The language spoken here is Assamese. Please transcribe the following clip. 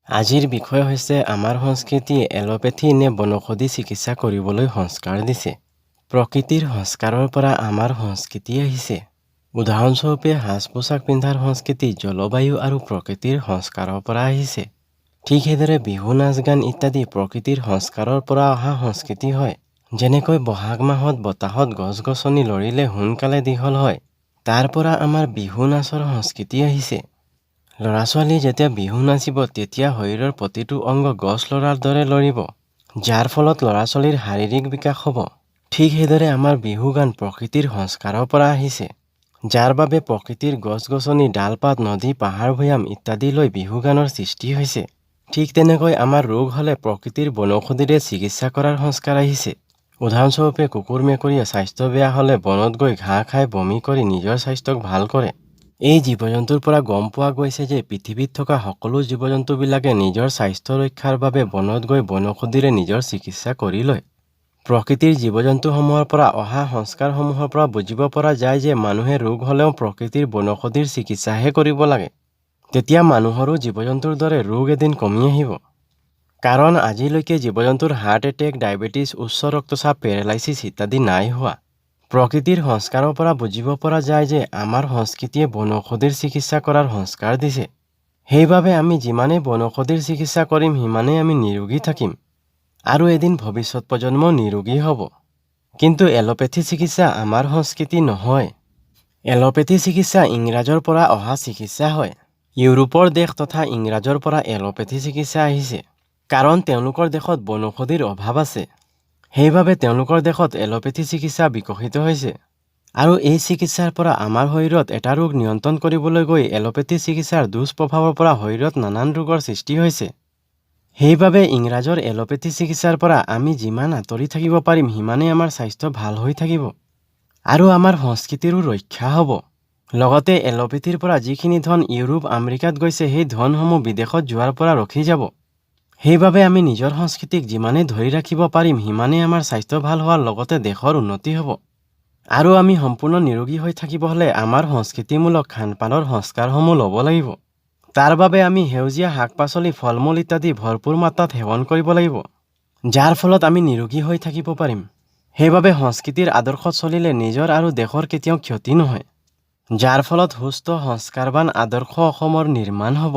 আজিৰ বিষয় হৈছে আমাৰ সংস্কৃতিয়ে এলোপেথি নে বনৌষধি চিকিৎসা কৰিবলৈ সংস্কাৰ দিছে। প্ৰকৃতিৰ সংস্কাৰৰ পৰা আমাৰ সংস্কৃতি আহিছে। উদাহৰণস্বৰূপে সাজ-পোছাক পিন্ধাৰ সংস্কৃতি জলবায়ু আৰু প্ৰকৃতিৰ সংস্কাৰৰ পৰা আহিছে। ঠিক সেইদৰে বিহু নাচ-গান ইত্যাদি প্ৰকৃতিৰ সংস্কাৰৰ পৰা অহা সংস্কৃতি হয়। যেনেকৈ বহাগ মাহত বতাহত গছ-গছনি লৰিলে সোনকালে দীঘল হয়, তাৰ পৰা আমাৰ বিহু নাচৰ সংস্কৃতি আহিছে। ল'ৰা-ছোৱালী যেতিয়া বিহু নাচিব তেতিয়া শৰীৰৰ প্ৰতিটো অংগ গছ লৰাৰ দৰে লৰিব, যাৰ ফলত ল'ৰা-ছোৱালীৰ শাৰীৰিক বিকাশ হ'ব। ঠিক সেইদৰে আমাৰ বিহু গান প্ৰকৃতিৰ সংস্কাৰৰ পৰা আহিছে, যাৰ বাবে প্ৰকৃতিৰ গছ-গছনি, ডাল-পাত, নদী, পাহাৰ-ভৈয়াম ইত্যাদি লৈ বিহু গানৰ সৃষ্টি হৈছে। ঠিক তেনেকৈ আমাৰ ৰোগ হ'লে প্ৰকৃতিৰ বনৌষধিৰে চিকিৎসা কৰাৰ সংস্কাৰ আহিছে। উদাহৰণস্বৰূপে কুকুৰ-মেকুৰীয়ে স্বাস্থ্য বেয়া হ'লে বনত গৈ ঘাঁহ খাই বমি কৰি নিজৰ স্বাস্থ্যক ভাল কৰে। এই জীৱ-জন্তুৰ পৰা গম পোৱা গৈছে যে পৃথিৱীত থকা সকলো জীৱ-জন্তুবিলাকে নিজৰ স্বাস্থ্য ৰক্ষাৰ বাবে বনত গৈ বনৌষধিৰে নিজৰ চিকিৎসা কৰি লয়। প্ৰকৃতিৰ জীৱ-জন্তুসমূহৰ পৰা অহা সংস্কাৰসমূহৰ পৰা বুজিব পৰা যায় যে মানুহে ৰোগ হ'লেও প্ৰকৃতিৰ বনৌষধিৰ চিকিৎসাহে কৰিব লাগে। তেতিয়া মানুহৰো জীৱ-জন্তুৰ দৰে ৰোগ এদিন কমি আহিব। কাৰণ আজিলৈকে জীৱ-জন্তুৰ হাৰ্ট এটেক, ডায়েবেটিছ, উচ্চ ৰক্তচাপ, পেৰালাইচিছ ইত্যাদি নাই হোৱা। প্ৰকৃতিৰ সংস্কাৰৰ পৰা বুজিব পৰা যায় যে আমাৰ সংস্কৃতিয়ে বনৌষধিৰ চিকিৎসা কৰাৰ সংস্কাৰ দিছে। সেইবাবে আমি যিমানেই বনৌষধিৰ চিকিৎসা কৰিম সিমানেই আমি নিৰোগী থাকিম আৰু এদিন ভৱিষ্যত প্ৰজন্ম নিৰোগী হ'ব। কিন্তু এলোপেথি চিকিৎসা আমাৰ সংস্কৃতি নহয়। এলোপেথি চিকিৎসা ইংৰাজৰ পৰা অহা চিকিৎসা হয়। ইউৰোপৰ দেশ তথা ইংৰাজৰ পৰা এলোপেথি চিকিৎসা আহিছে। কাৰণ তেওঁলোকৰ দেশত বনৌষধিৰ অভাৱ আছে। সেইবাবে তেওঁলোকৰ দেশত এলোপেথি চিকিৎসা বিকশিত হৈছে। আৰু এই চিকিৎসাৰ পৰা আমাৰ শৰীৰত এটা ৰোগ নিয়ন্ত্ৰণ কৰিবলৈ গৈ এলোপেথি চিকিৎসাৰ দুষ্প্ৰভাৱৰ পৰা শৰীৰত নানান ৰোগৰ সৃষ্টি হৈছে। সেইবাবে ইংৰাজৰ এলোপেথি চিকিৎসাৰ পৰা আমি যিমান আঁতৰি থাকিব পাৰিম সিমানেই আমাৰ স্বাস্থ্য ভাল হৈ থাকিব আৰু আমাৰ সংস্কৃতিৰো ৰক্ষা হ'ব। লগতে এলোপেথিৰ পৰা যিখিনি ধন ইউৰোপ, আমেৰিকাত গৈছে সেই ধনসমূহ বিদেশত যোৱাৰ পৰা ৰখি যাব। সেইবাবে আমি নিজৰ সংস্কৃতিক যিমানেই ধৰি ৰাখিব পাৰিম সিমানেই আমাৰ স্বাস্থ্য ভাল হোৱাৰ লগতে দেশৰ উন্নতি হ'ব। আৰু আমি সম্পূৰ্ণ নিৰোগী হৈ থাকিব হ'লে আমাৰ সংস্কৃতিমূলক খানপানৰ সংস্কাৰসমূহ ল'ব লাগিব। তাৰ বাবে আমি সেউজীয়া শাক-পাচলি, ফল-মূল ইত্যাদি ভৰপূৰ মাত্ৰাত সেৱন কৰিব লাগিব, যাৰ ফলত আমি নিৰোগী হৈ থাকিব পাৰিম। সেইবাবে সংস্কৃতিৰ আদৰ্শত চলিলে নিজৰ আৰু দেশৰ কেতিয়াও ক্ষতি নহয়, যাৰ ফলত সুস্থ সংস্কাৰৱান আদৰ্শ অসমৰ নিৰ্মাণ হ'ব।